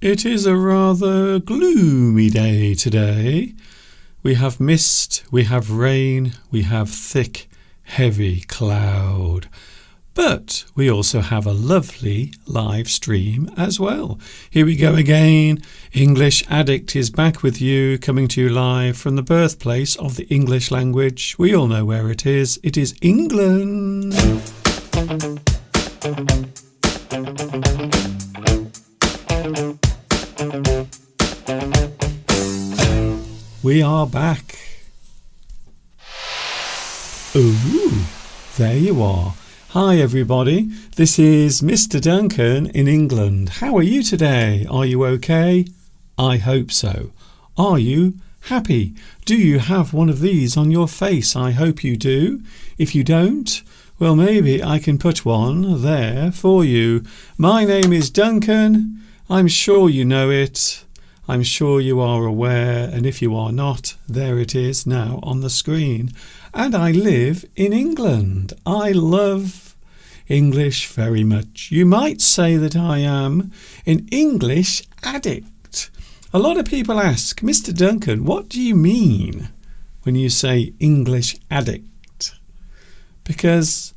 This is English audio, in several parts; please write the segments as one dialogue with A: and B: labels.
A: It is a rather gloomy day today. We have mist, we have rain, we have thick, heavy cloud. But we also have a lovely live stream as well. Here we go again. English Addict is back with you, coming to you live from the birthplace of the English language. We all know where it is. It is England. We are back. Ooh, there you are. Hi everybody, this is Mr. Duncan in England. How are you today? Are you okay? I hope so. Are you happy? Do you have one of these on your face? I hope you do. If you don't, well, maybe I can put one there for you. My name is Duncan. I'm sure you know it. I'm sure you are aware, and if you are not, there it is now on the screen. And I live in England. I love English very much. You might say that I am an English addict. A lot of people ask, Mr. Duncan, what do you mean when you say English addict? Because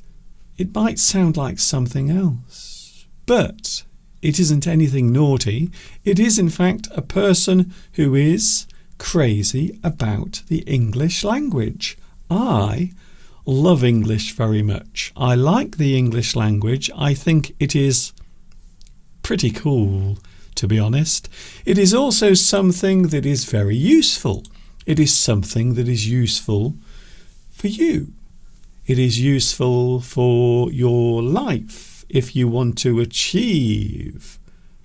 A: it might sound like something else, but it isn't anything naughty. It is, in fact, a person who is crazy about the English language. I love English very much. I like the English language. I think it is pretty cool, to be honest. It is also something that is very useful. It is something that is useful for you. It is useful for your life. If you want to achieve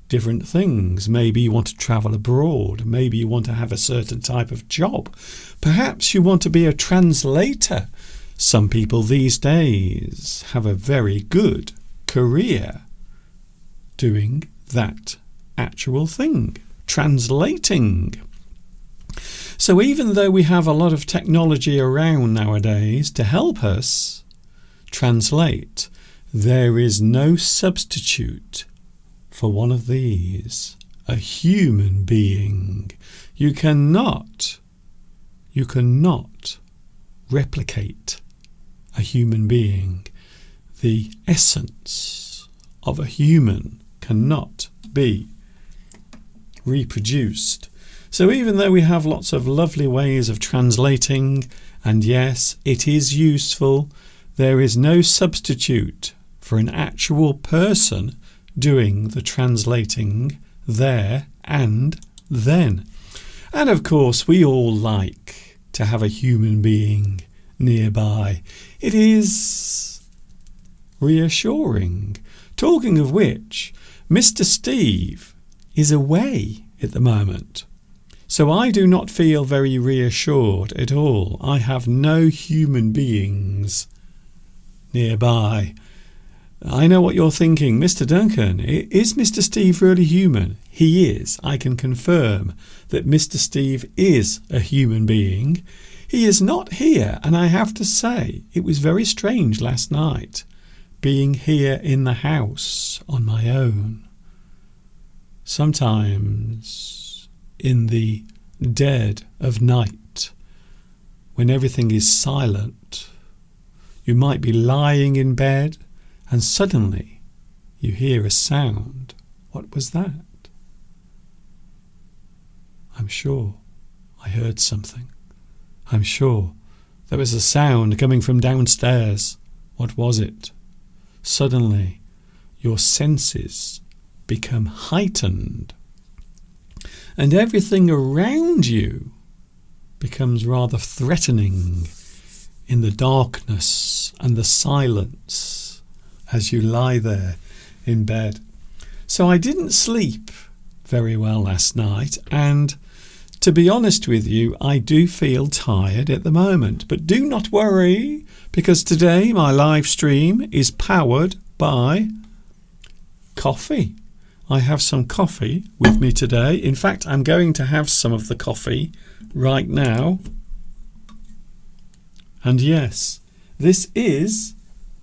A: different things, maybe you want to travel abroad, maybe you want to have a certain type of job, perhaps you want to be a translator. Some people these days have a very good career doing that actual thing, translating. So even though we have a lot of technology around nowadays to help us translate, there is no substitute for one of these, a human being. You cannot replicate a human being. The essence of a human cannot be reproduced. So even though we have lots of lovely ways of translating, and yes, it is useful, there is no substitute for an actual person doing the translating there and then. And of course, we all like to have a human being nearby. It is reassuring. Talking of which, Mr. Steve is away at the moment. So I do not feel very reassured at all. I have no human beings nearby. I know what you're thinking. Mr. Duncan, is Mr. Steve really human? He is. I can confirm that Mr. Steve is a human being. He is not here, and I have to say it was very strange last night being here in the house on my own. Sometimes in the dead of night, when everything is silent, you might be lying in bed and suddenly you hear a sound. What was that? I'm sure I heard something. I'm sure there was a sound coming from downstairs. What was it? Suddenly your senses become heightened and everything around you becomes rather threatening in the darkness and the silence as you lie there in bed. So I didn't sleep very well last night, and to be honest with you, I do feel tired at the moment. But do not worry, because today my live stream is powered by coffee. I have some coffee with me today. In fact, I'm going to have some of the coffee right now. And yes, this is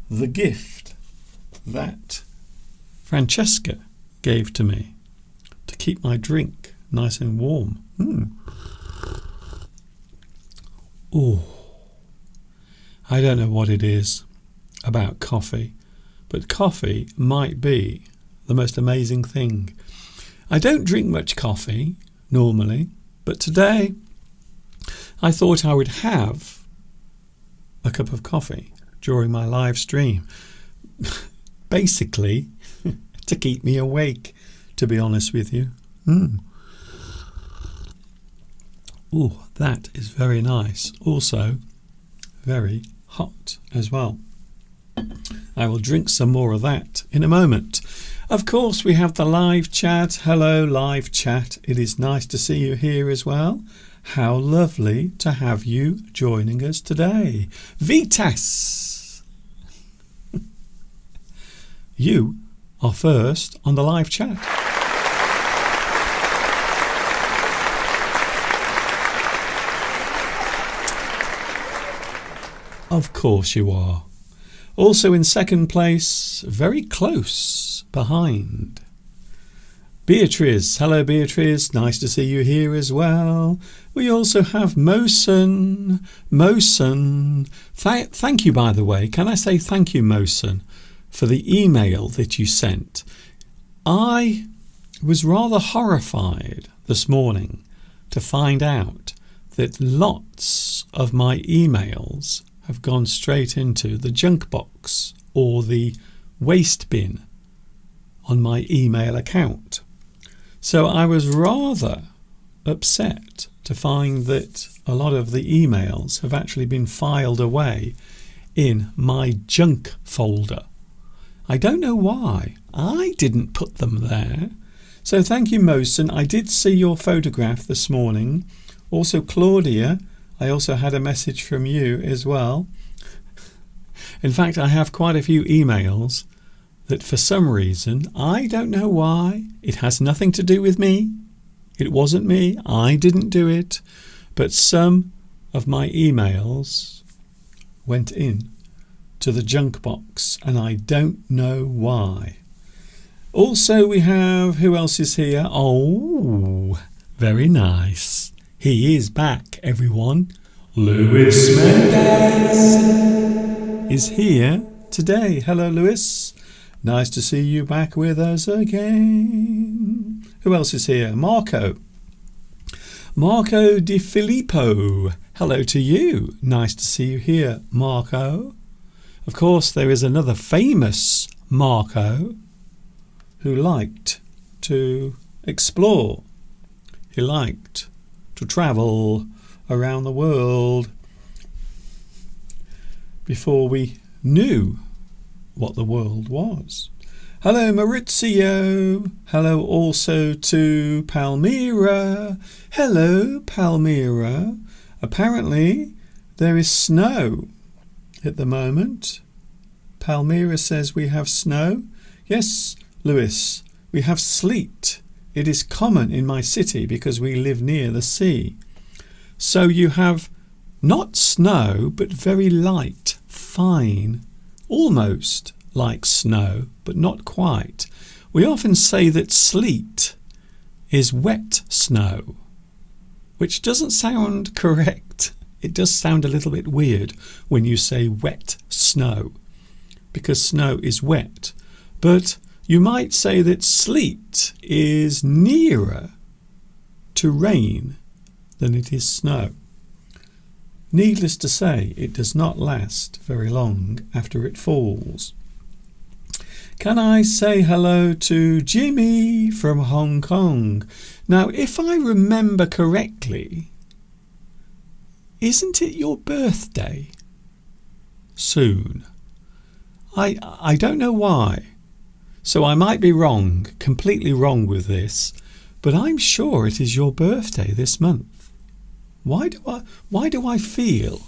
A: the gift that Francesca gave to me to keep my drink nice and warm. Oh, I don't know what it is about coffee, but coffee might be the most amazing thing. I don't drink much coffee normally, but today I thought I would have a cup of coffee during my live stream. Basically, to keep me awake, to be honest with you. Oh, that is very nice. Also, very hot as well. I will drink some more of that in a moment. Of course, we have the live chat. Hello, live chat. It is nice to see you here as well. How lovely to have you joining us today. Vitas! You are first on the live chat. Of course you are. Also in second place, very close behind, Beatrice. Hello Beatrice, nice to see you here as well. We also have Mosen. Thank you, by the way. Can I say thank you, Mosen, for the email that you sent. I was rather horrified this morning to find out that lots of my emails have gone straight into the junk box or the waste bin on my email account. So I was rather upset to find that a lot of the emails have actually been filed away in my junk folder. I don't know why. I didn't put them there. So thank you, Mosen. I did see your photograph this morning. Also, Claudia, I also had a message from you as well. In fact, I have quite a few emails that for some reason, I don't know why, it has nothing to do with me. It wasn't me. I didn't do it. But some of my emails went in to the junk box, and I don't know why. Also, we have, who else is here? Oh, very nice. He is back, everyone. Luis Mendez is here today. Hello, Luis. Nice to see you back with us again. Who else is here? Marco Di Filippo. Hello to you. Nice to see you here, Marco. Of course, there is another famous Marco who liked to explore. He liked to travel around the world before we knew what the world was. Hello Maurizio. Hello also to Palmyra. Hello Palmyra. Apparently there is snow at the moment. Palmyra says we have snow. Yes, Lewis, we have sleet. It is common in my city because we live near the sea. So you have not snow, but very light, fine, almost like snow, but not quite. We often say that sleet is wet snow, which doesn't sound correct. It does sound a little bit weird when you say wet snow, because snow is wet. But you might say that sleet is nearer to rain than it is snow. Needless to say, it does not last very long after it falls. Can I say hello to Jimmy from Hong Kong? Now, if I remember correctly, isn't it your birthday soon? I don't know why. So I might be wrong, completely wrong with this, but I'm sure it is your birthday this month. Why do I feel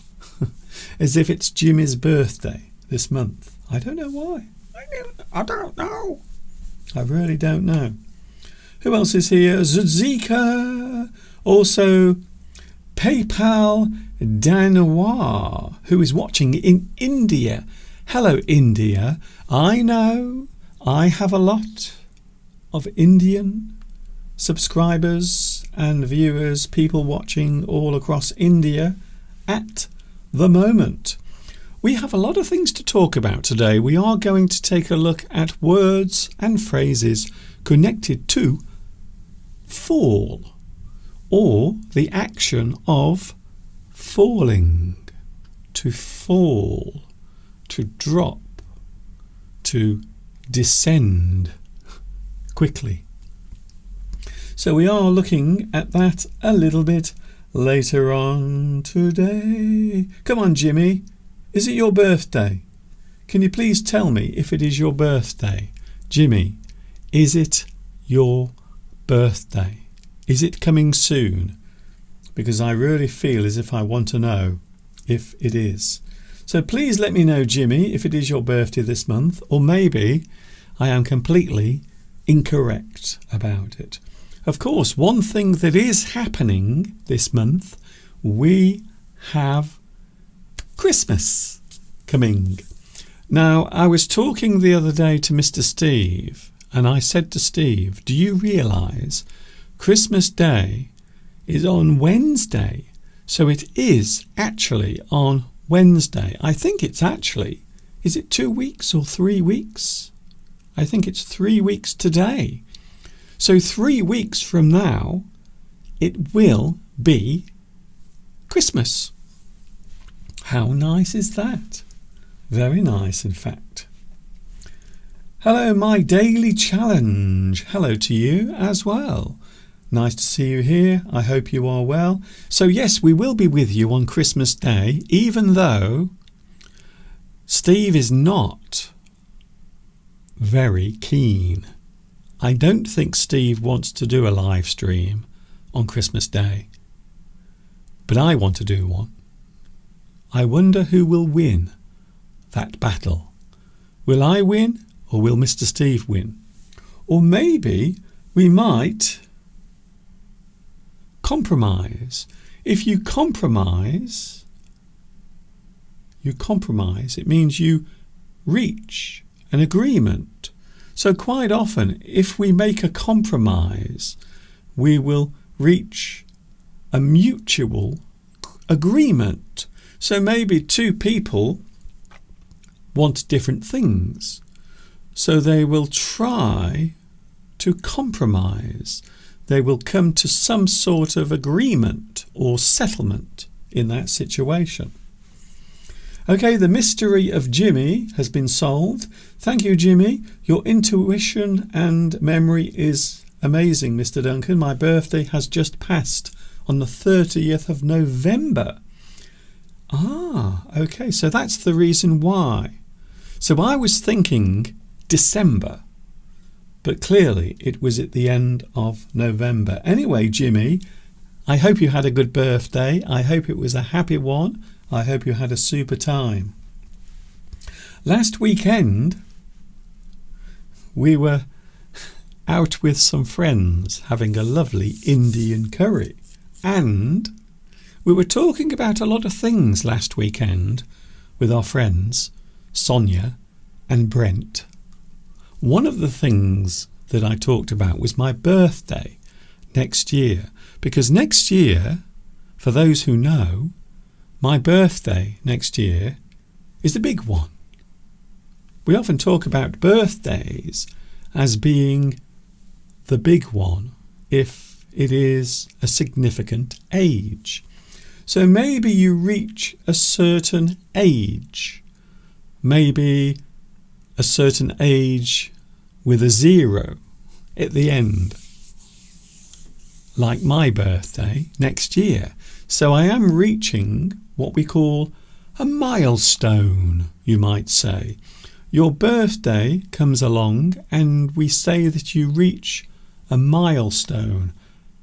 A: as if it's Jimmy's birthday this month? I don't know why. I don't know. I really don't know. Who else is here? Zuzika. Also, PayPal Danois, who is watching in India. Hello, India. I know I have a lot of Indian subscribers and viewers, people watching all across India at the moment. We have a lot of things to talk about today. We are going to take a look at words and phrases connected to fall, or the action of falling, to fall, to drop, to descend quickly. So we are looking at that a little bit later on today. Come on, Jimmy. Is it your birthday? Can you please tell me if it is your birthday? Jimmy, is it your birthday? Is it coming soon? Because I really feel as if I want to know if it is. So please let me know, Jimmy, if it is your birthday this month, or maybe I am completely incorrect about it. Of course, one thing that is happening this month, we have Christmas coming. Now, I was talking the other day to Mr. Steve, and I said to Steve, do you realise Christmas Day is on Wednesday? So it is actually on Wednesday. I think it's actually, is it 2 weeks or 3 weeks? I think it's 3 weeks today. So 3 weeks from now, it will be Christmas. How nice is that? Very nice, in fact. Hello, my daily challenge. Hello to you as well. Nice to see you here. I hope you are well. So yes, we will be with you on Christmas Day, even though Steve is not very keen. I don't think Steve wants to do a live stream on Christmas Day, but I want to do one. I wonder who will win that battle. Will I win, or will Mr. Steve win? Or maybe we might compromise. If you compromise, it means you reach an agreement. So quite often, if we make a compromise, we will reach a mutual agreement. So maybe two people want different things, so they will try to compromise. They will come to some sort of agreement or settlement in that situation. Okay, the mystery of Jimmy has been solved. Thank you, Jimmy. Your intuition and memory is amazing, Mr. Duncan. My birthday has just passed on the 30th of November. Okay, so that's the reason why. So I was thinking December, but clearly it was at the end of November. Anyway, Jimmy, I hope you had a good birthday. I hope it was a happy one. I hope you had a super time. Last weekend, we were out with some friends having a lovely Indian curry, and we were talking about a lot of things last weekend with our friends, Sonia and Brent. One of the things that I talked about was my birthday next year, because next year, for those who know, my birthday next year is the big one. We often talk about birthdays as being the big one if it is a significant age. So maybe you reach a certain age, maybe a certain age with a 0 at the end, like my birthday next year. So I am reaching what we call a milestone, you might say. Your birthday comes along and we say that you reach a milestone,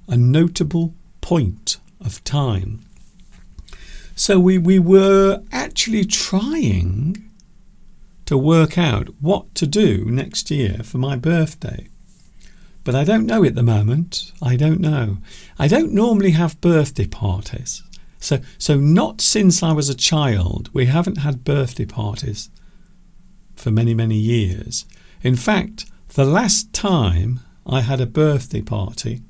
A: a notable point of time. So we were actually trying to work out what to do next year for my birthday. But I don't know at the moment. I don't know. I don't normally have birthday parties. So not since I was a child. We haven't had birthday parties for many, many years. In fact, the last time I had a birthday party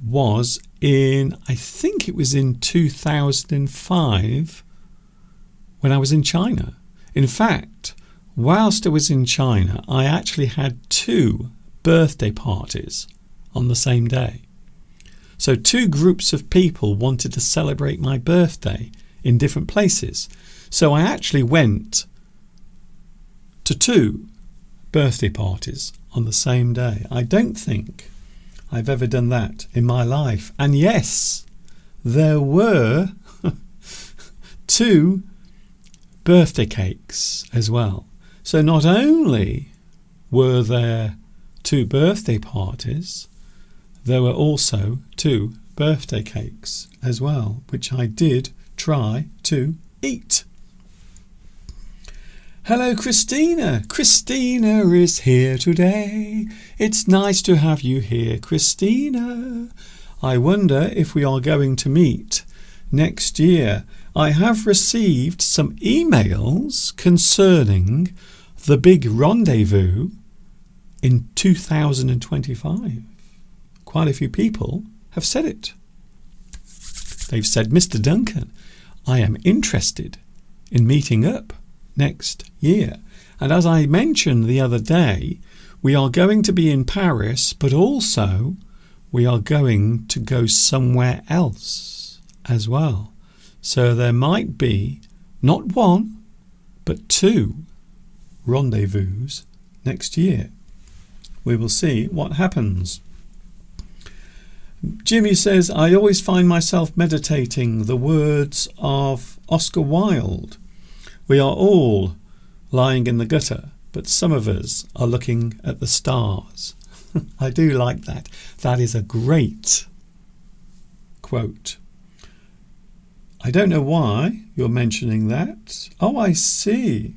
A: was I think it was in 2005 when I was in China. In fact, whilst I was in China, I actually had 2 birthday parties on the same day. So 2 groups of people wanted to celebrate my birthday in different places. So I actually went to 2 birthday parties on the same day. I don't think I've ever done that in my life. And yes, there were 2 birthday cakes as well. So not only were there 2 birthday parties, there were also 2 birthday cakes as well, which I did try to eat. Hello, Christina. Christina is here today. It's nice to have you here, Christina. I wonder if we are going to meet next year. I have received some emails concerning the big rendezvous in 2025. Quite a few people have said it. They've said, Mr. Duncan, I am interested in meeting up next year. And as I mentioned the other day, we are going to be in Paris, but also we are going to go somewhere else as well. So there might be not 1, but 2 rendezvous next year. We will see what happens. Jimmy says, I always find myself meditating the words of Oscar Wilde. We are all lying in the gutter, but some of us are looking at the stars. I do like that. That is a great quote. I don't know why you're mentioning that. Oh, I see.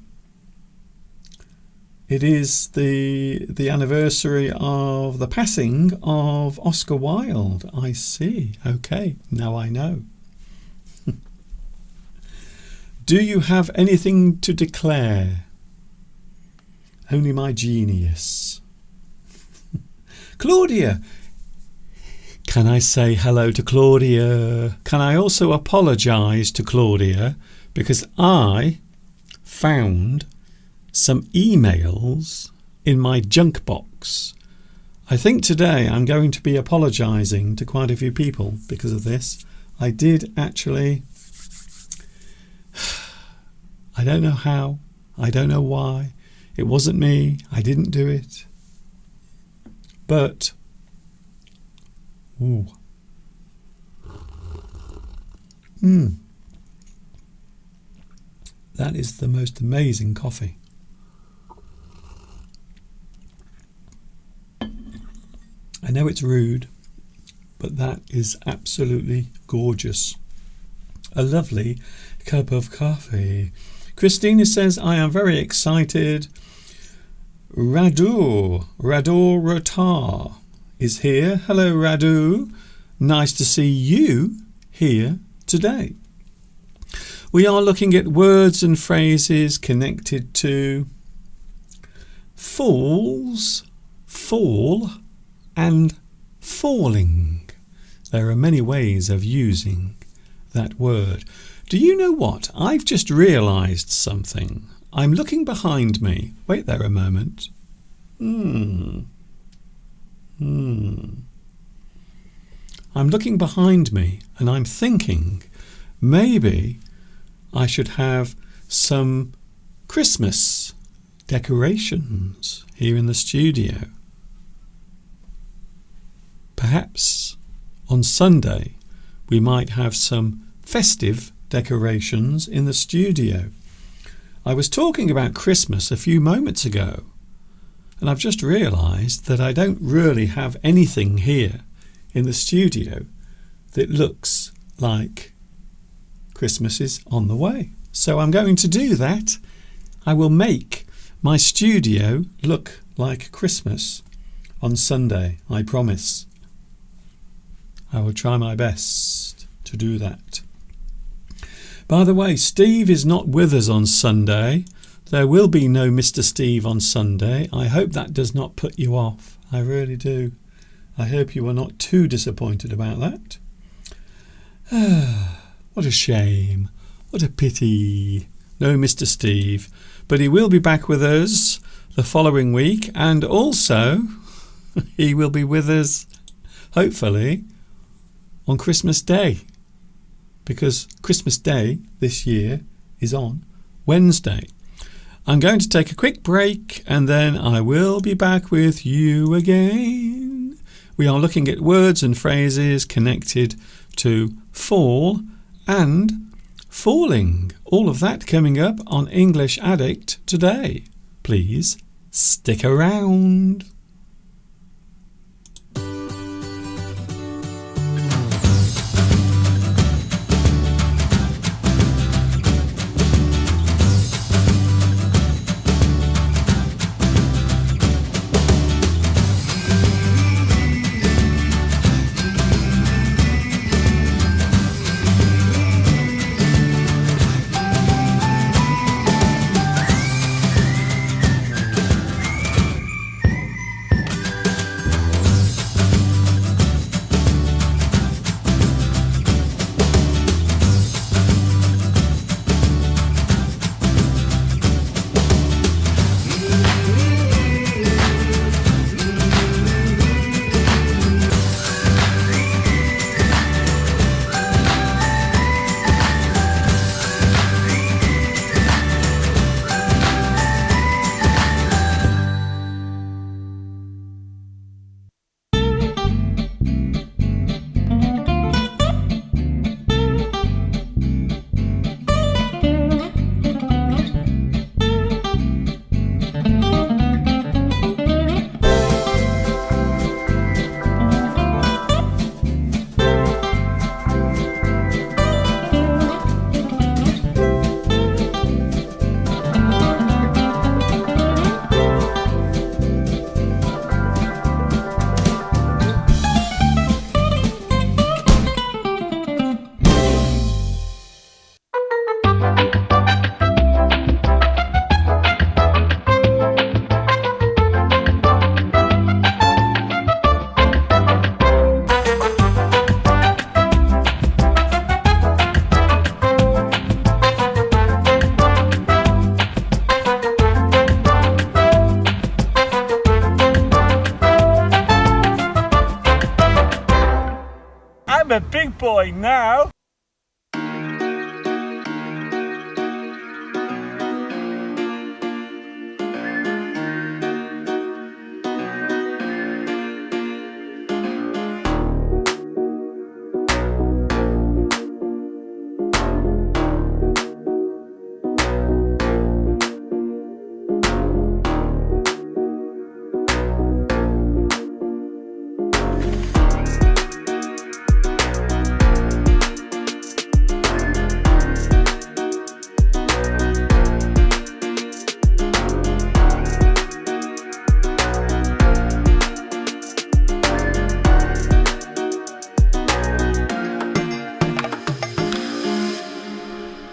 A: It is the anniversary of the passing of Oscar Wilde. I see. Okay, now I know. Do you have anything to declare? Only my genius. Claudia. Can I say hello to Claudia? Can I also apologise to Claudia because I found some emails in my junk box. I think today I'm going to be apologising to quite a few people because of this. I did actually... I don't know how. I don't know why. It wasn't me. I didn't do it. But... Ooh. That is the most amazing coffee. I know it's rude, but that is absolutely gorgeous. A lovely cup of coffee. Christina says, I am very excited. Radu Rotar is here. Hello, Radu. Nice to see you here today. We are looking at words and phrases connected to falls, fall, and falling. There are many ways of using that word. Do you know what? I've just realised something. I'm looking behind me. Wait there a moment. I'm looking behind me and I'm thinking maybe I should have some Christmas decorations here in the studio. Perhaps on Sunday we might have some festive decorations in the studio. I was talking about Christmas a few moments ago and I've just realised that I don't really have anything here in the studio that looks like Christmas is on the way. So I'm going to do that. I will make my studio look like Christmas on Sunday, I promise. I will try my best to do that. By the way, Steve is not with us on Sunday. There will be no Mr. Steve on Sunday. I hope that does not put you off. I really do. I hope you are not too disappointed about that. What a shame. What a pity. No Mr. Steve. But he will be back with us the following week, and also he will be with us, hopefully, on Christmas Day, because Christmas Day this year is on Wednesday. I'm going to take a quick break and then I will be back with you again. We are looking at words and phrases connected to fall and falling. All of that coming up on English Addict today. Please stick around.
B: I'm a big boy now.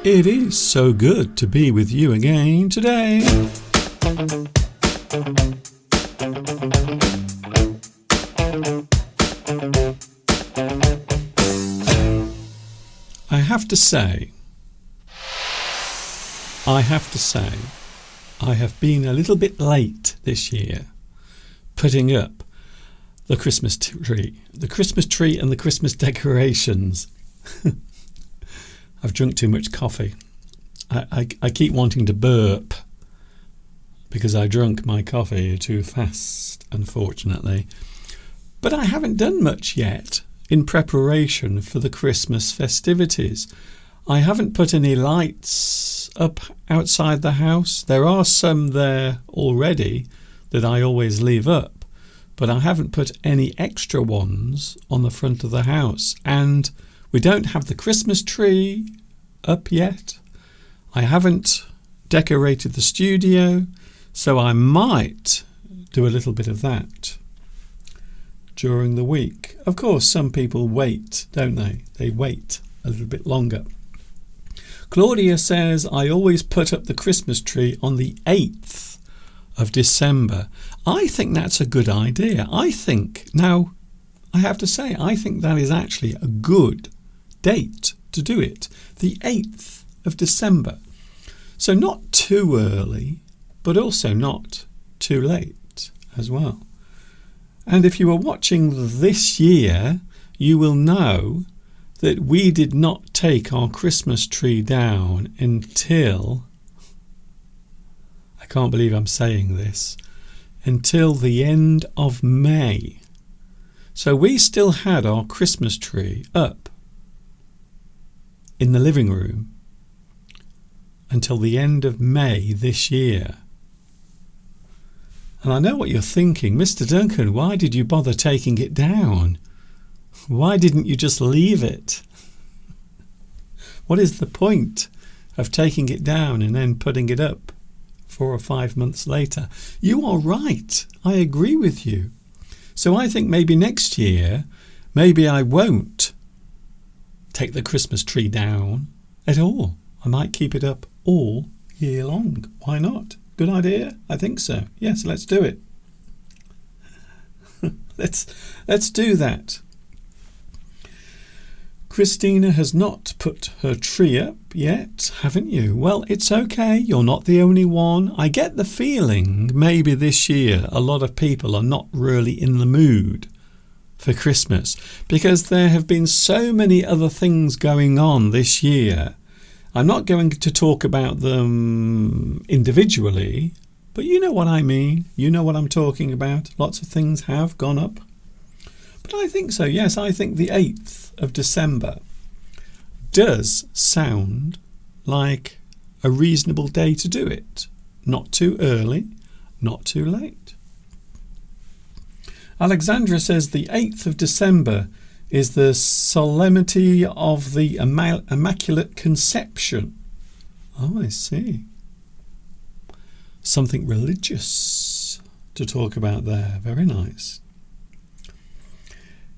A: It is so good to be with you again today. I have to say, I have been a little bit late this year putting up the Christmas tree and the Christmas decorations. I've drunk too much coffee. I keep wanting to burp because I drunk my coffee too fast, unfortunately. But I haven't done much yet in preparation for the Christmas festivities. I haven't put any lights up outside the house. There are some there already that I always leave up, but I haven't put any extra ones on the front of the house. And we don't have the Christmas tree up yet. I haven't decorated the studio, so I might do a little bit of that during the week. Of course, some people wait, don't they? They wait a little bit longer. Claudia says, I always put up the Christmas tree on the 8th of December. I think that's a good idea. I have to say, I think that is actually a good date to do it. The 8th of December. So not too early, but also not too late as well. And if you were watching this year, you will know that we did not take our Christmas tree down until, I can't believe I'm saying this, until the end of May. So we still had our Christmas tree up in the living room until the end of May this year. And I know what you're thinking, Mr. Duncan, why did you bother taking it down? Why didn't you just leave it? What is the point of taking it down and then putting it up 4 or 5 months later? You are right. I agree with you. So I think maybe next year, maybe I won't take the Christmas tree down at all. I might keep it up all year long. Why not? Good idea? I think so. Yes, let's do it. Let's do that. Christina has not put her tree up yet, haven't you? Well, it's okay. You're not the only one. I get the feeling maybe this year a lot of people are not really in the mood for Christmas because there have been so many other things going on this year. I'm not going to talk about them individually, but you know what I mean. You know what I'm talking about. Lots of things have gone up. But I think so, yes. I think the 8th of December does sound like a reasonable day to do it. Not too early, not too late. Alexandra says the 8th of December is the solemnity of the Immaculate Conception. Oh, I see. Something religious to talk about there. Very nice.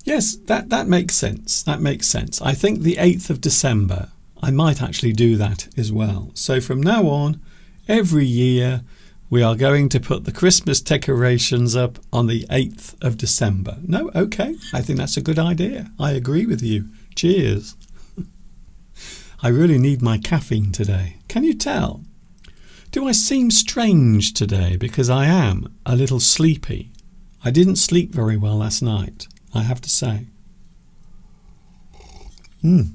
A: Yes, that makes sense. That makes sense. I think the 8th of December, I might actually do that as well. So from now on, every year, we are going to put the Christmas decorations up on the 8th of December. No, okay. I think that's a good idea. I agree with you. Cheers. I really need my caffeine today. Can you tell? Do I seem strange today because I am a little sleepy? I didn't sleep very well last night, I have to say. Do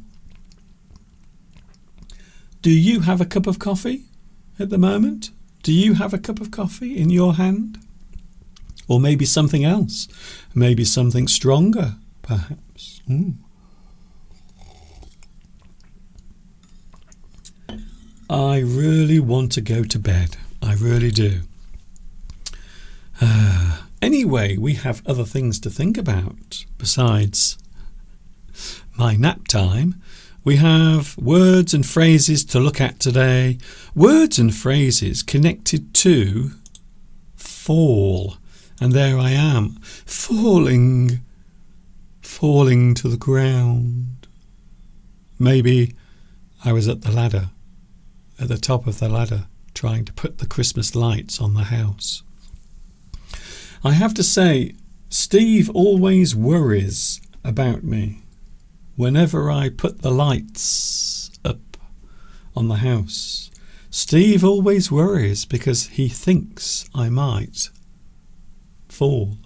A: you have a cup of coffee at the moment? Do you have a cup of coffee in your hand? Or maybe something else? Maybe something stronger, perhaps? I really want to go to bed. I really do. Anyway, we have other things to think about besides my nap time. We have words and phrases to look at today. Words and phrases connected to fall. And there I am, falling to the ground. Maybe I was at the top of the ladder, trying to put the Christmas lights on the house. I have to say, Steve always worries about me whenever I put the lights up on the house. Steve always worries because he thinks I might fall.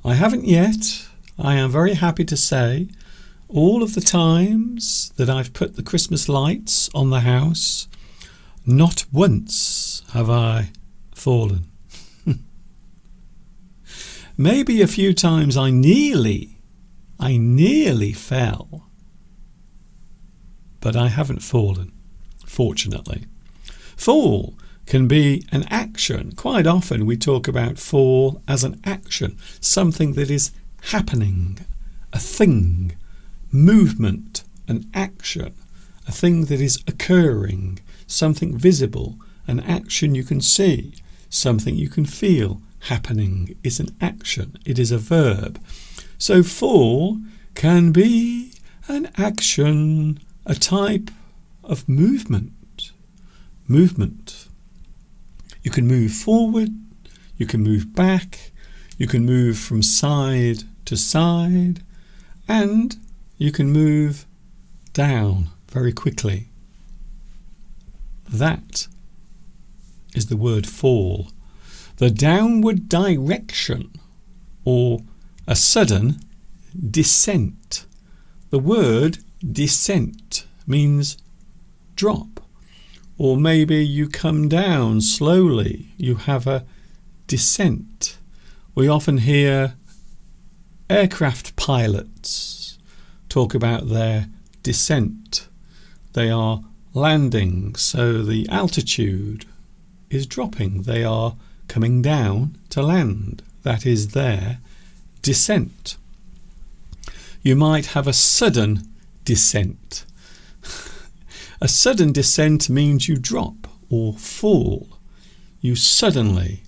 A: I haven't yet. I am very happy to say all of the times that I've put the Christmas lights on the house, not once have I fallen. Maybe a few times I nearly fell, but I haven't fallen, fortunately. Fall can be an action. Quite often we talk about fall as an action, something that is happening, a thing, movement, an action, a thing that is occurring, something visible, an action you can see, something you can feel. Happening is an action. It is a verb. So fall can be an action, a type of movement. Movement. You can move forward, you can move back, you can move from side to side, and you can move down very quickly. That is the word fall. The downward direction, or a sudden descent. The word descent means drop, or maybe you come down slowly. You have a descent. We often hear aircraft pilots talk about their descent. They are landing, so the altitude is dropping. They are coming down to land. That is their descent. You might have a sudden descent. A sudden descent means you drop or fall. You suddenly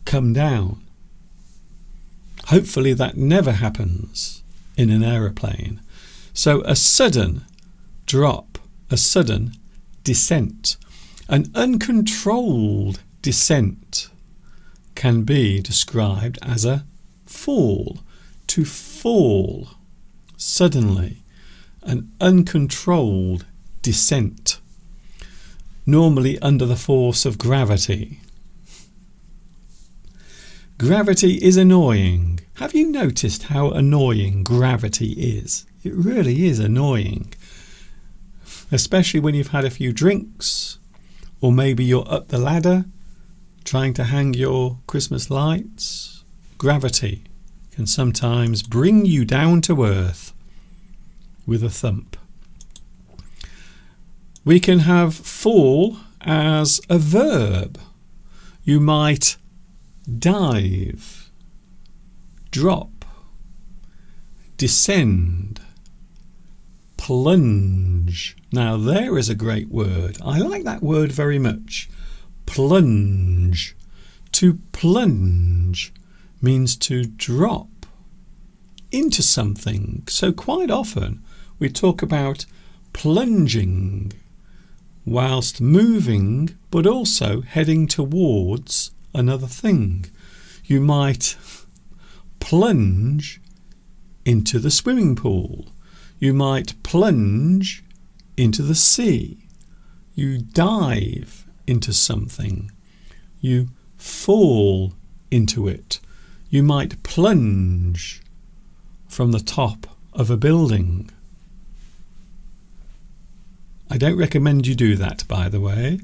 A: come down. Hopefully that never happens in an aeroplane. So a sudden drop, a sudden descent. An uncontrolled descent can be described as a fall. To fall suddenly. An uncontrolled descent. Normally under the force of gravity. Gravity is annoying. Have you noticed how annoying gravity is? It really is annoying. Especially when you've had a few drinks, or maybe you're up the ladder trying to hang your Christmas lights. Gravity can sometimes bring you down to earth with a thump. We can have fall as a verb. You might dive, drop, descend, plunge. Now there is a great word. I like that word very much. Plunge. To plunge means to drop into something. So quite often we talk about plunging whilst moving, but also heading towards another thing. You might plunge into the swimming pool. You might plunge into the sea. You dive into something. You fall into it. You might plunge from the top of a building. I don't recommend you do that, by the way.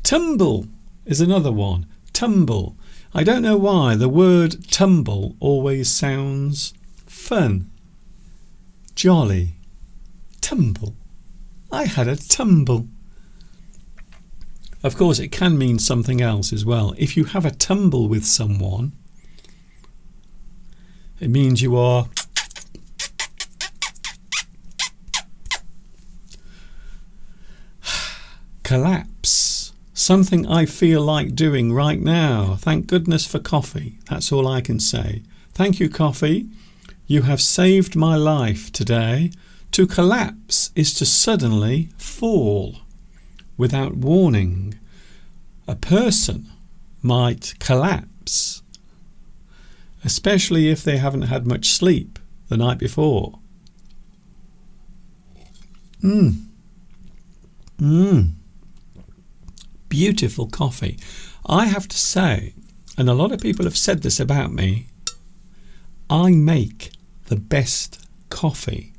A: Tumble is another one. Tumble. I don't know why the word tumble always sounds fun, jolly. Tumble. I had a tumble. Of course, it can mean something else as well. If you have a tumble with someone, it means you are collapse. Something I feel like doing right now. Thank goodness for coffee. That's all I can say. Thank you, coffee. You have saved my life today. To collapse is to suddenly fall without warning. A person might collapse, especially if they haven't had much sleep the night before. Beautiful coffee. I have to say, and a lot of people have said this about me, I make the best coffee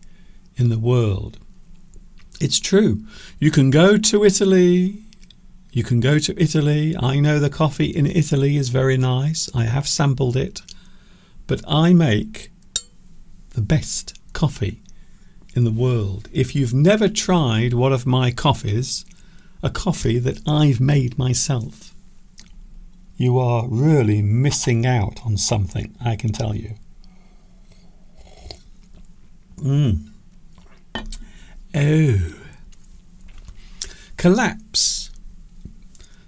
A: in the world. It's true. You can go to Italy. I know the coffee in Italy is very nice. I have sampled it. But I make the best coffee in the world. If you've never tried one of my coffees, a coffee that I've made myself, you are really missing out on something, I can tell you. Oh. Collapse.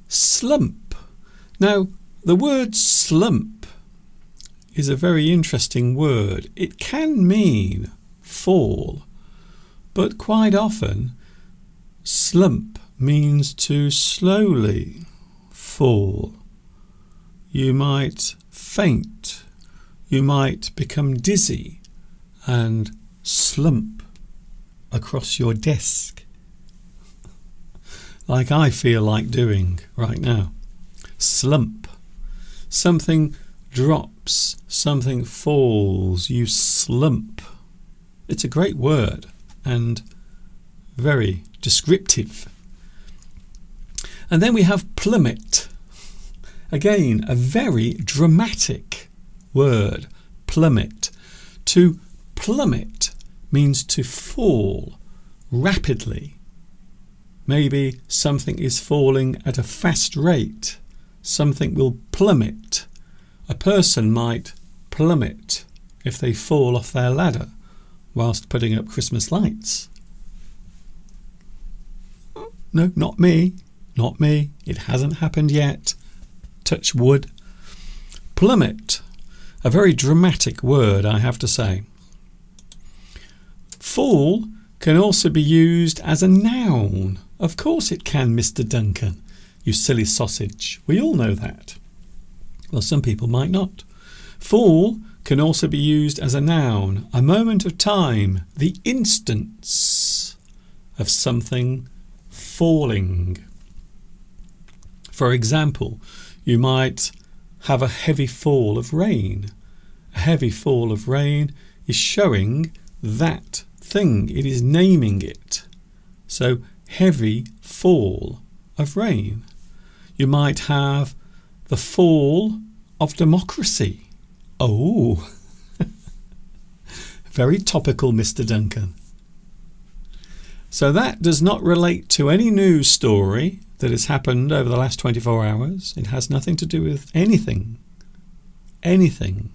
A: Slump. Now, the word slump is a very interesting word. It can mean fall, but quite often Slump means to slowly fall. You might faint. You might become dizzy and slump across your desk, like I feel like doing right now. Slump. Something drops, something falls, you slump. It's a great word and very descriptive. And then we have plummet. Again, a very dramatic word, plummet. To plummet means to fall rapidly. Maybe something is falling at a fast rate. Something will plummet. A person might plummet if they fall off their ladder whilst putting up Christmas lights. No, not me. Not me. It hasn't happened yet. Touch wood. Plummet. A very dramatic word, I have to say. Fall can also be used as a noun. Of course it can, Mr. Duncan. You silly sausage. We all know that. Well, some people might not. Fall can also be used as a noun, a moment of time, the instance of something falling. For example, you might have a heavy fall of rain. A heavy fall of rain is showing that thing. It is naming it. So, heavy fall of rain. You might have the fall of democracy. Oh, very topical, Mr. Duncan. So that does not relate to any news story that has happened over the last 24 hours. It has nothing to do with anything. Anything.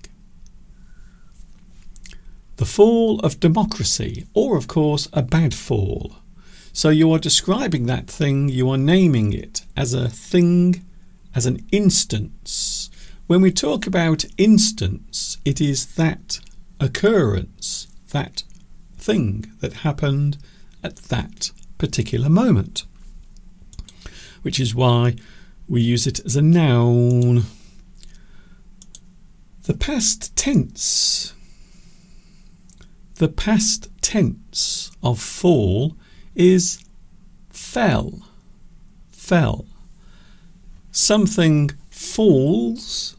A: The fall of democracy, or of course a bad fall. So you are describing that thing, you are naming it as a thing, as an instance. When we talk about instance, it is that occurrence, that thing that happened at that particular moment, which is why we use it as a noun. The past tense. The past tense of fall is fell. Fell. Something falls,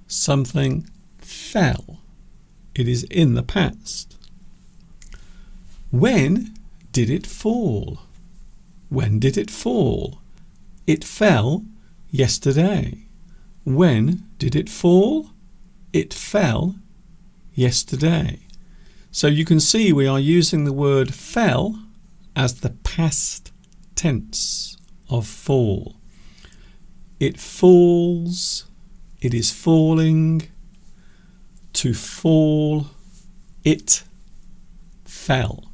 A: something fell. It is in the past. When did it fall? When did it fall? It fell yesterday. When did it fall? It fell yesterday. So you can see we are using the word fell as the past tense of fall. It falls, it is falling, to fall, it fell.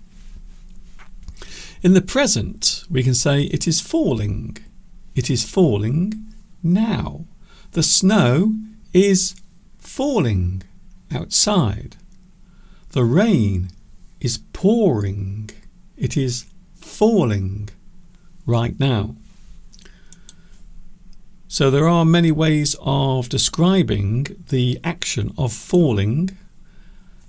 A: In the present, we can say it is falling. It is falling now. The snow is falling outside. The rain is pouring. It is falling right now. So there are many ways of describing the action of falling,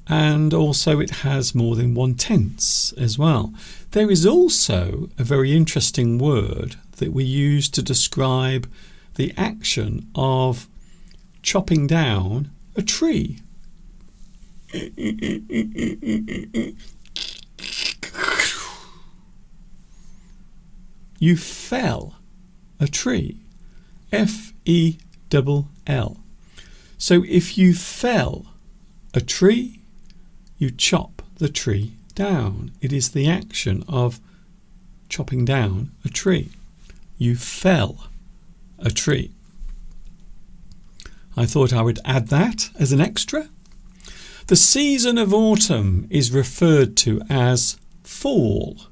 A: and also it has more than one tense as well. There is also a very interesting word that we use to describe the action of chopping down a tree. You fell a tree. F-E-L-L. So if you fell a tree, you chop the tree down. It is the action of chopping down a tree. You fell a tree. I thought I would add that as an extra. The season of autumn is referred to as fall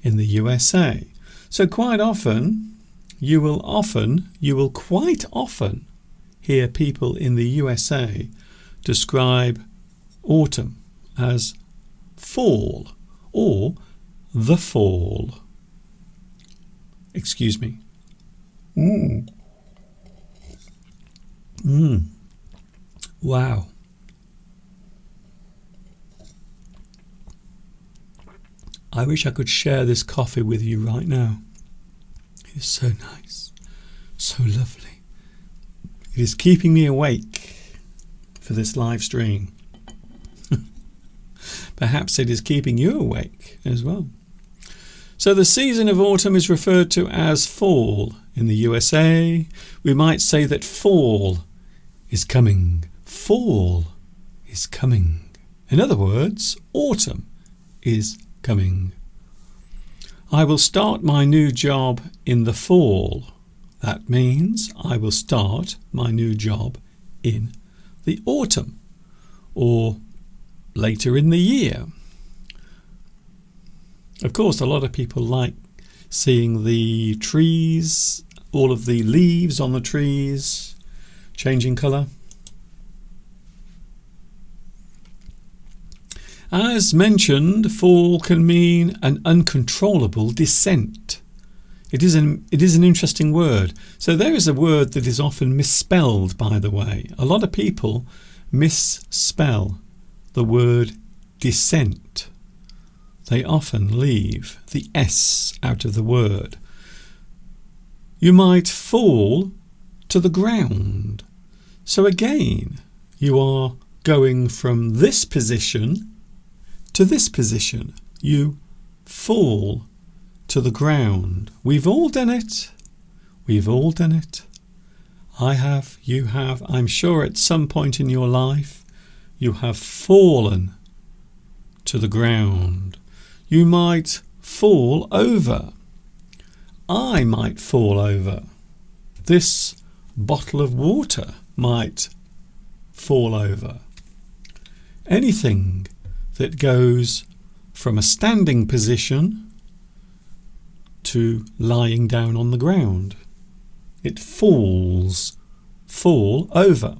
A: in the USA. So quite often, you will quite often hear people in the USA describe autumn as fall or the fall. Excuse me. Wow. I wish I could share this coffee with you right now. It is so nice, so lovely. It is keeping me awake for this live stream. Perhaps it is keeping you awake as well. So the season of autumn is referred to as fall in the USA. We might say that fall is coming. Fall is coming. In other words, autumn is coming. I will start my new job in the fall. That means I will start my new job in the autumn or later in the year. Of course, a lot of people like seeing the trees, all of the leaves on the trees changing colour. As mentioned, fall can mean an uncontrollable descent. It is an interesting word. So there is a word that is often misspelled, by the way. A lot of people misspell the word descent. They often leave the S out of the word. You might fall to the ground. So again, you are going from this position to this position. You fall to the ground. We've all done it. We've all done it. I have, you have. I'm sure at some point in your life you have fallen to the ground. You might fall over. I might fall over. This bottle of water might fall over. Anything that goes from a standing position to lying down on the ground. It falls, fall over.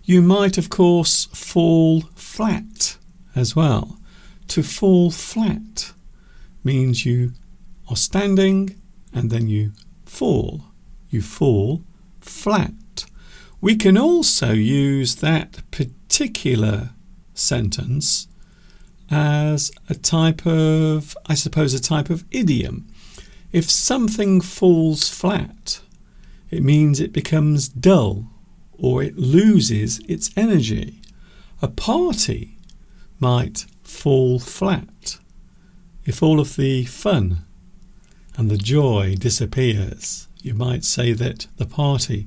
A: You might, of course, fall flat as well. To fall flat means you are standing and then you fall. You fall flat. We can also use that particular sentence as a type of, I suppose, a type of idiom. If something falls flat, it means it becomes dull or it loses its energy. A party might fall flat if all of the fun and the joy disappears. You might say that the party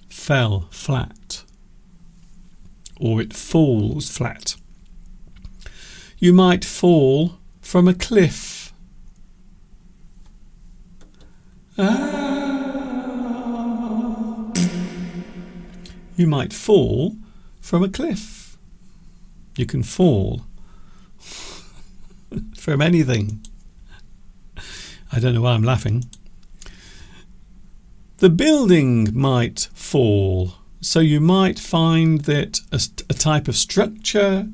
A: fell flat or it falls flat. You might fall from a cliff. You might fall from a cliff. You can fall from anything. I don't know why I'm laughing. The building might fall. So you might find that a type of structure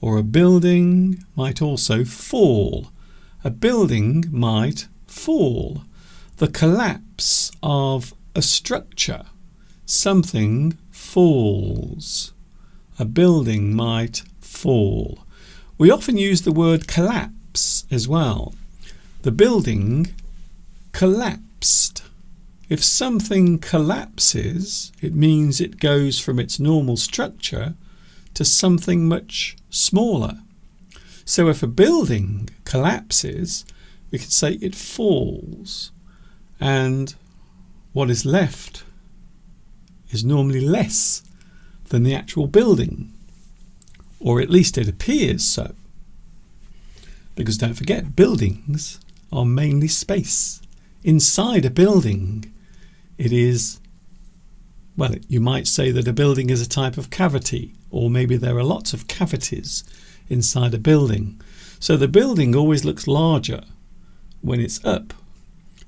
A: or a building might also fall. A building might fall. The collapse of a structure. Something falls. A building might fall. We often use the word collapse as well. The building collapsed. If something collapses, it means it goes from its normal structure to something much smaller. So if a building collapses, we could say it falls, and what is left is normally less than the actual building, or at least it appears so. Because don't forget, buildings are mainly space. Inside a building, it is, well, you might say that a building is a type of cavity, or maybe there are lots of cavities inside a building. So the building always looks larger when it's up,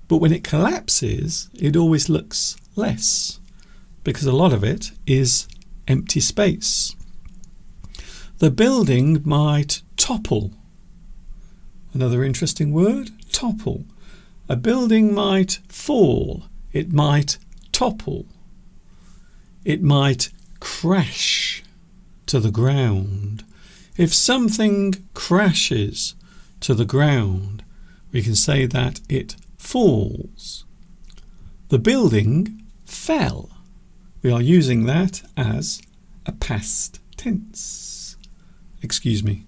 A: but when it collapses, it always looks less, because a lot of it is empty space. The building might topple. Another interesting word, topple. A building might fall. It might topple. It might crash to the ground. If something crashes to the ground, we can say that it falls. The building fell. We are using that as a past tense. Excuse me.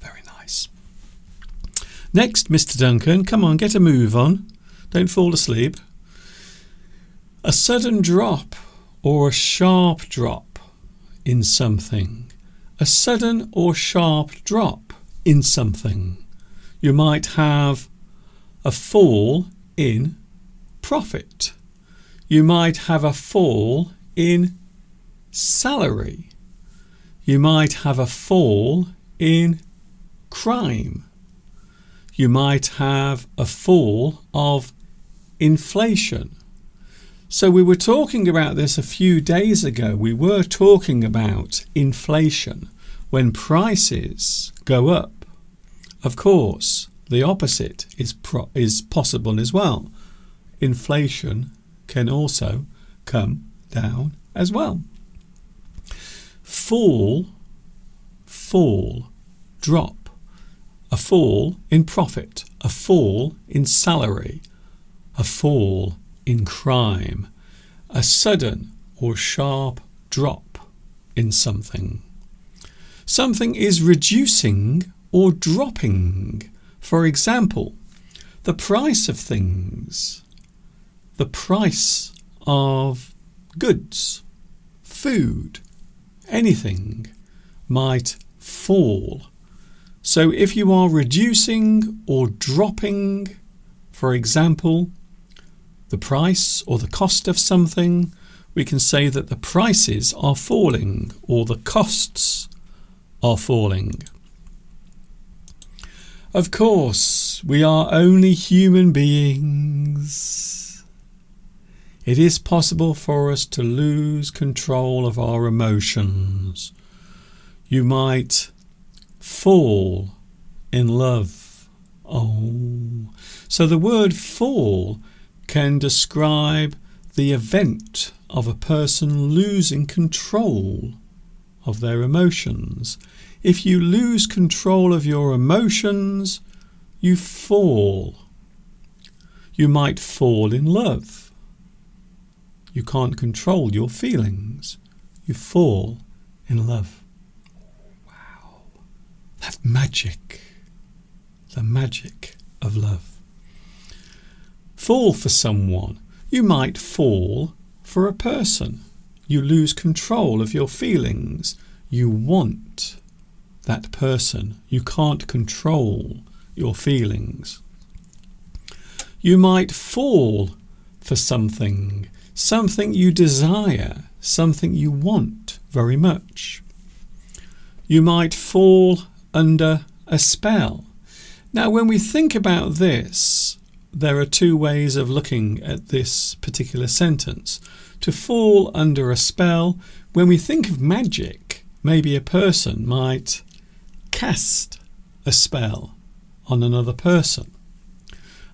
A: Very nice. Next, Mr. Duncan, come on, get a move on. Don't fall asleep. A sudden drop or a sharp drop in something. A sudden or sharp drop in something. You might have a fall in profit. You might have a fall in salary. You might have a fall in crime. You might have a fall of inflation. So we were talking about this a few days ago. We were talking about inflation when prices go up. Of course, the opposite is possible as well. Inflation can also come down as well. Fall, drop. A fall in profit, a fall in salary, a fall in crime, a sudden or sharp drop in something. Something is reducing or dropping. For example, the price of things, the price of goods, food, anything might fall. So if you are reducing or dropping, for example, the price or the cost of something, we can say that the prices are falling or the costs are falling. Of course, we are only human beings. It is possible for us to lose control of our emotions. You might fall in love. So the word fall can describe the event of a person losing control of their emotions. If you lose control of your emotions, you fall. You might fall in love. You can't control your feelings. You fall in love. Wow. That's magic. The magic of love. Fall for someone. You might fall for a person. You lose control of your feelings. You want that person. You can't control your feelings. You might fall for something, something you desire, something you want very much. You might fall under a spell. Now, when we think about this, there are two ways of looking at this particular sentence. To fall under a spell, when we think of magic, maybe a person might cast a spell on another person.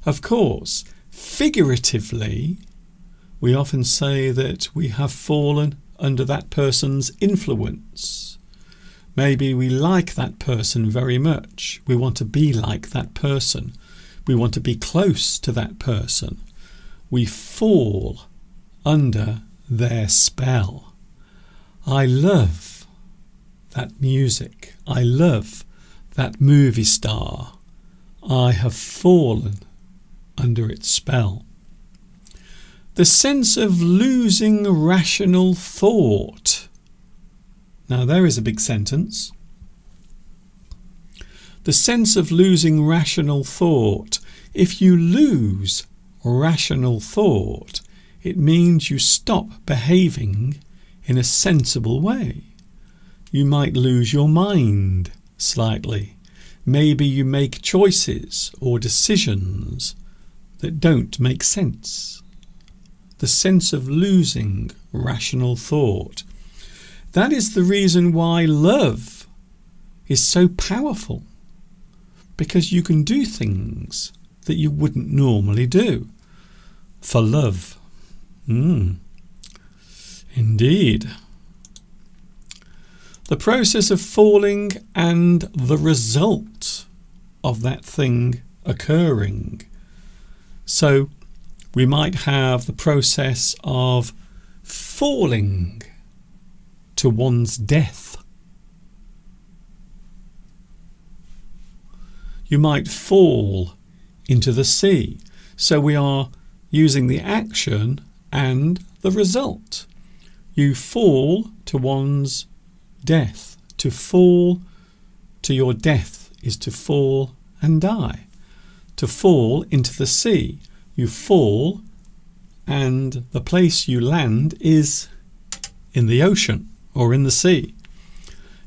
A: Of course, figuratively, we often say that we have fallen under that person's influence. Maybe we like that person very much. We want to be like that person. We want to be close to that person. We fall under their spell. I love that music. I love that movie star. I have fallen under its spell. The sense of losing rational thought. Now there is a big sentence. The sense of losing rational thought. If you lose rational thought, it means you stop behaving in a sensible way. You might lose your mind slightly. Maybe you make choices or decisions that don't make sense. The sense of losing rational thought. That is the reason why love is so powerful, because you can do things that you wouldn't normally do for love. Indeed. The process of falling and the result of that thing occurring. So we might have the process of falling to one's death. You might fall into the sea. So we are using the action and the result. You fall to one's death. To fall to your death is to fall and die. To fall into the sea. You fall and the place you land is in the ocean or in the sea.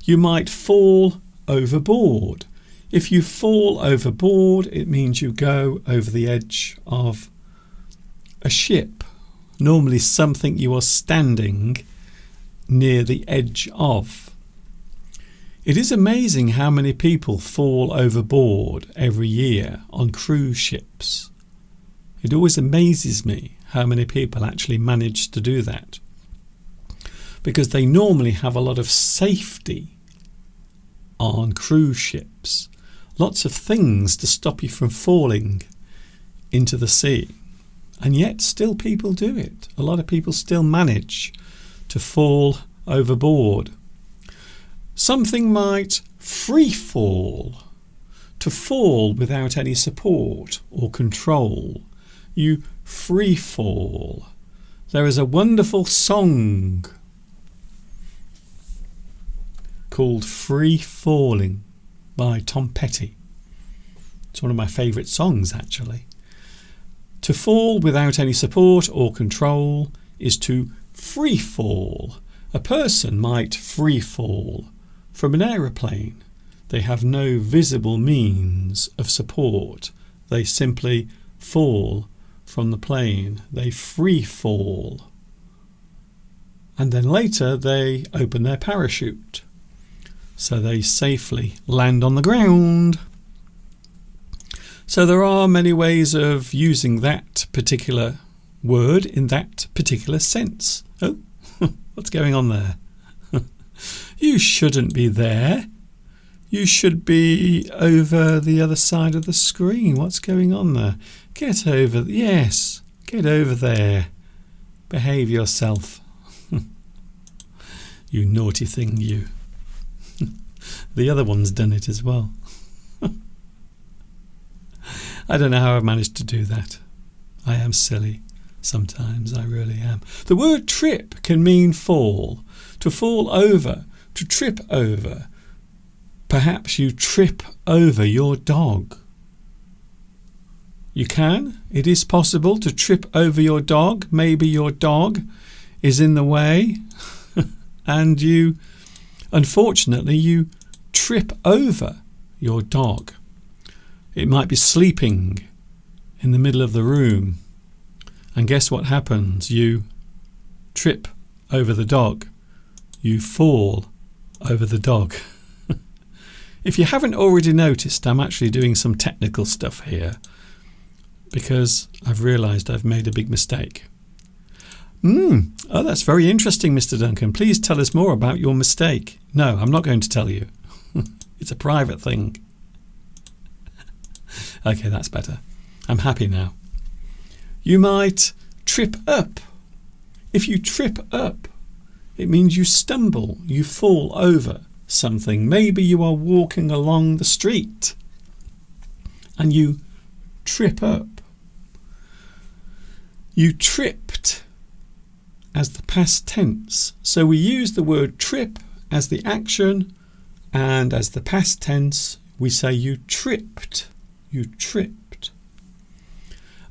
A: You might fall overboard. If you fall overboard, it means you go over the edge of a ship, normally something you are standing near the edge of. It is amazing how many people fall overboard every year on cruise ships. It always amazes me how many people actually manage to do that, because they normally have a lot of safety on cruise ships. Lots of things to stop you from falling into the sea. And yet still people do it. A lot of people still manage to fall overboard. Something might free fall. To fall without any support or control. You free fall. There is a wonderful song called Free Falling by Tom Petty. It's one of my favourite songs, actually. To fall without any support or control is to free fall. A person might free fall from an aeroplane. They have no visible means of support. They simply fall from the plane. They free fall. And then later they open their parachute, so they safely land on the ground. So there are many ways of using that particular word in that particular sense. Oh, what's going on there? You shouldn't be there. You should be over the other side of the screen. What's going on there? Get over. Yes, get over there. Behave yourself. You naughty thing, you. The other one's done it as well. I don't know how I've managed to do that. I am silly. Sometimes I really am. The word trip can mean fall. To fall over. To trip over. Perhaps you trip over your dog. You can. It is possible to trip over your dog. Maybe your dog is in the way and you, unfortunately, you trip over your dog. It might be sleeping in the middle of the room, and guess what happens? You trip over the dog. You fall over the dog. If you haven't already noticed, I'm actually doing some technical stuff here because I've realised I've made a big mistake. Oh, that's very interesting, Mr. Duncan. Please tell us more about your mistake. No, I'm not going to tell you. It's a private thing. Okay, that's better. I'm happy now. You might trip up. If you trip up, it means you stumble, you fall over something. Maybe you are walking along the street and you trip up. You tripped as the past tense. So we use the word trip as the action, and as the past tense we say you tripped. You tripped.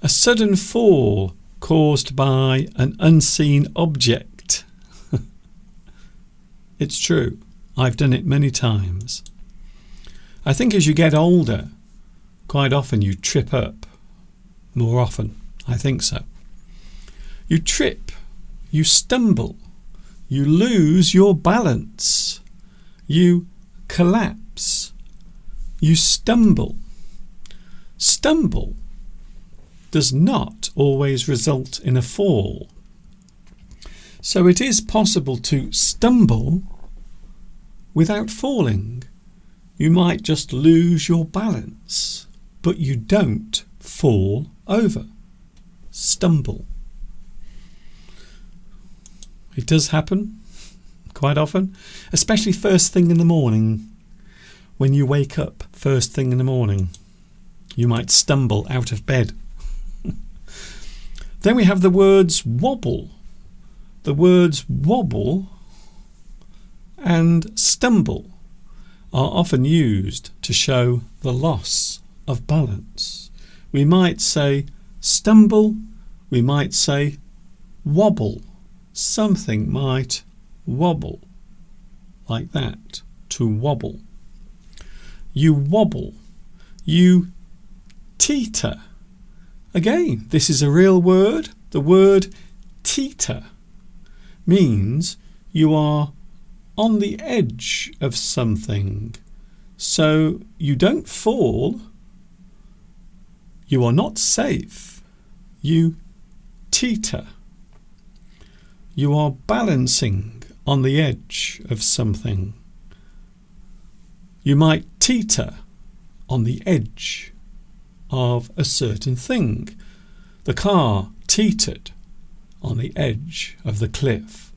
A: A sudden fall caused by an unseen object. It's true. I've done it many times. I think as you get older, quite often you trip up. More often. I think so. You trip. You stumble. You lose your balance. You collapse. You stumble. Stumble does not always result in a fall. So it is possible to stumble without falling. You might just lose your balance, but you don't fall over. Stumble. It does happen quite often, especially first thing in the morning. When you wake up first thing in the morning, you might stumble out of bed. Then we have the words wobble. The words wobble and stumble are often used to show the loss of balance. We might say stumble, we might say wobble. Something might wobble like that, to wobble. You wobble. You teeter. Again, this is a real word. The word teeter means you are on the edge of something. So you don't fall. You are not safe. You teeter. You are balancing on the edge of something. You might teeter on the edge of a certain thing. The car teetered on the edge of the cliff.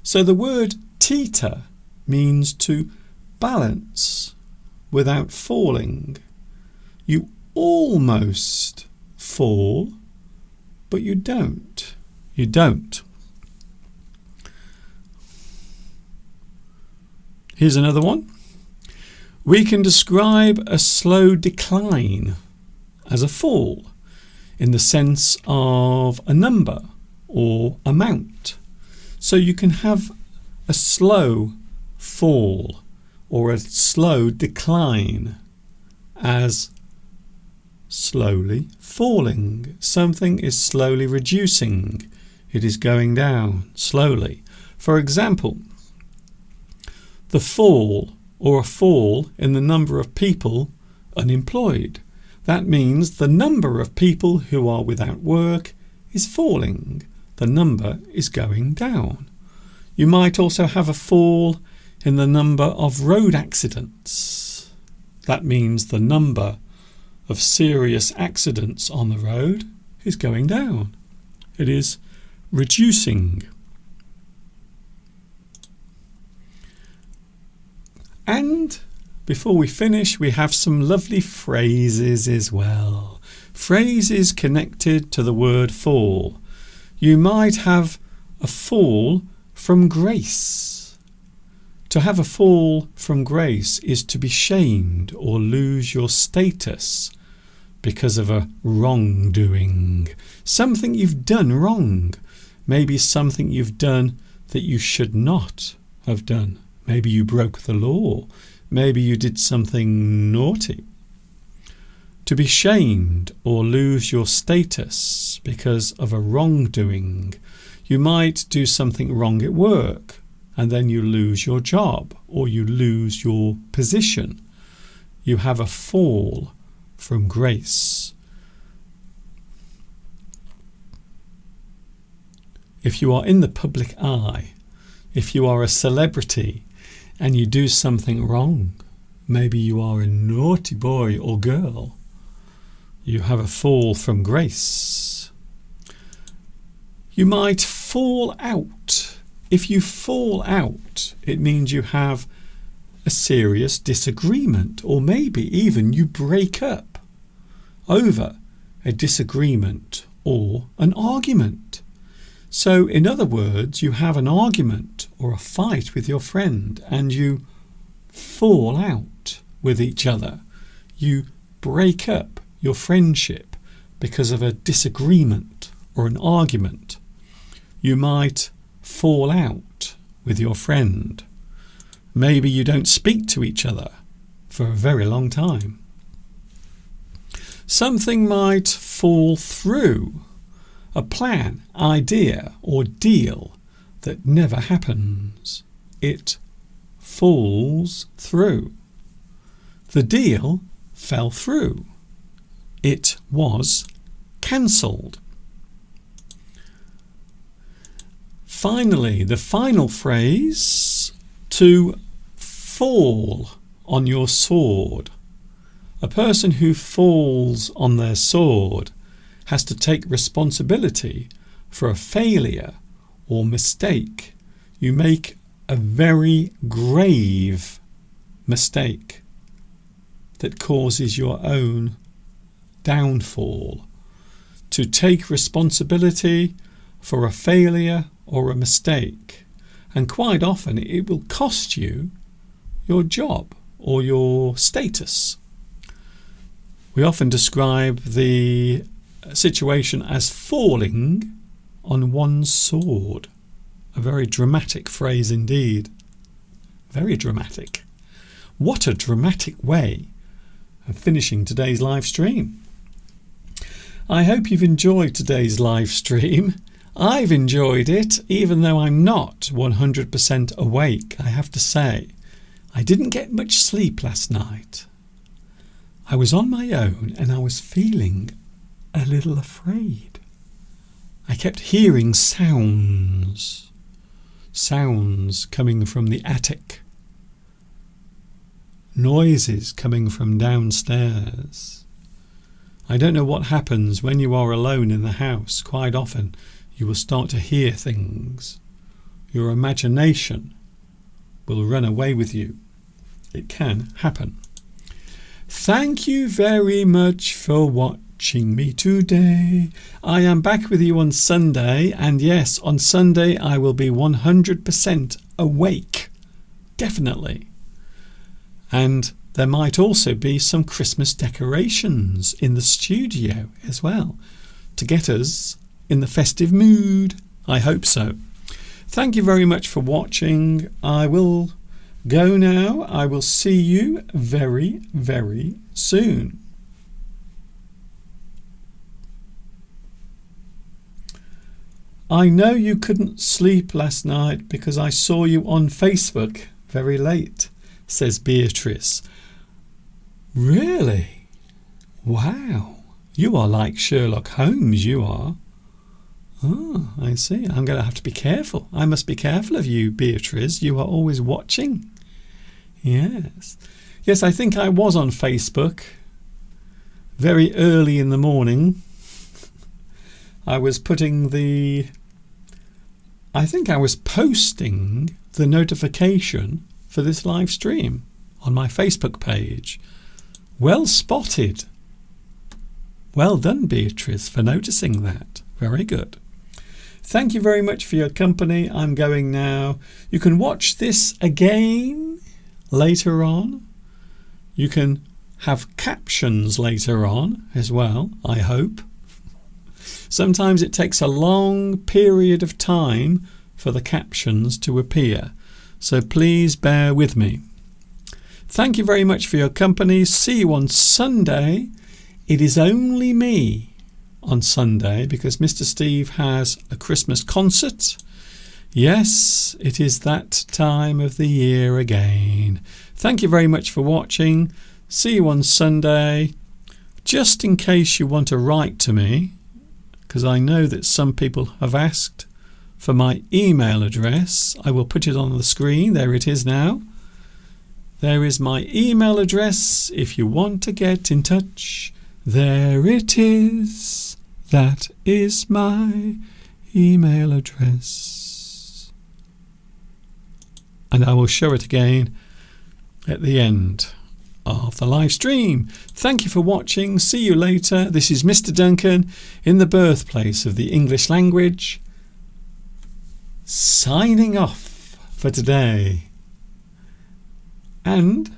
A: So the word teeter means to balance without falling. You almost fall, but you don't. You don't. Here's another one. We can describe a slow decline as a fall in the sense of a number or amount. So you can have a slow fall or a slow decline as slowly falling. Something is slowly reducing. It is going down slowly. For example, the fall or a fall in the number of people unemployed. That means the number of people who are without work is falling. The number is going down. You might also have a fall in the number of road accidents. That means the number of serious accidents on the road is going down. It is reducing. And before we finish, we have some lovely phrases as well. Phrases connected to the word fall. You might have a fall from grace. To have a fall from grace is to be shamed or lose your status because of a wrongdoing. Something you've done wrong. Maybe something you've done that you should not have done. Maybe you broke the law. Maybe you did something naughty. To be shamed or lose your status because of a wrongdoing. You might do something wrong at work and then you lose your job or you lose your position. You have a fall from grace. If you are in the public eye, if you are a celebrity and you do something wrong, maybe you are a naughty boy or girl, you have a fall from grace. You might fall out. If you fall out, it means you have a serious disagreement, or maybe even you break up over a disagreement or an argument. So in other words, you have an argument or a fight with your friend and you fall out with each other. You break up your friendship because of a disagreement or an argument. You might fall out with your friend. Maybe you don't speak to each other for a very long time. Something might fall through. A plan, idea or deal that never happens. It falls through. The deal fell through. It was cancelled. Finally, the final phrase, to fall on your sword. A person who falls on their sword has to take responsibility for a failure or mistake. You make a very grave mistake that causes your own downfall. To take responsibility for a failure or a mistake, and quite often it will cost you your job or your status. We often describe the situation as falling on one's sword. A very dramatic phrase indeed. Very dramatic. What a dramatic way of finishing today's live stream. I hope you've enjoyed today's live stream. I've enjoyed it, even though I'm not 100% awake, I have to say. I didn't get much sleep last night. I was on my own and I was feeling a little afraid. I kept hearing sounds coming from the attic, noises coming from downstairs. I don't know what happens when you are alone in the house. Quite often you will start to hear things. Your imagination will run away with you. It can happen. Thank you very much for watching me today. I am back with you on Sunday, and yes, on Sunday I will be 100% awake. Definitely. And there might also be some Christmas decorations in the studio as well to get us in the festive mood. I hope so. Thank you very much for watching. I will go now. I will see you very, very soon. I know you couldn't sleep last night because I saw you on Facebook very late, says Beatrice. Really? Wow. You are like Sherlock Holmes, you are. Oh, I see. I'm going to have to be careful. I must be careful of you, Beatrice. You are always watching. Yes. Yes, I think I was on Facebook very early in the morning. I was posting the notification for this live stream on my Facebook page. Well spotted. Well done, Beatrice, for noticing that. Very good. Thank you very much for your company. I'm going now. You can watch this again later on. You can have captions later on as well, I hope. Sometimes it takes a long period of time for the captions to appear, so please bear with me. Thank you very much for your company. See you on Sunday. It is only me on Sunday because Mr. Steve has a Christmas concert. Yes, it is that time of the year again. Thank you very much for watching. See you on Sunday. Just in case you want to write to me, because I know that some people have asked for my email address, I will put it on the screen. There it is now. There is my email address if you want to get in touch. There it is. That is my email address. And I will show it again at the end of the live stream. Thank you for watching. See you later. This is Mr. Duncan in the birthplace of the English language, signing off for today. And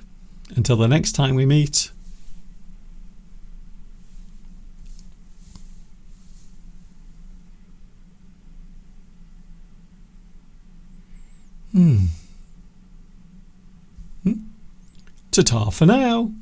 A: until the next time we meet, ta-ta for now.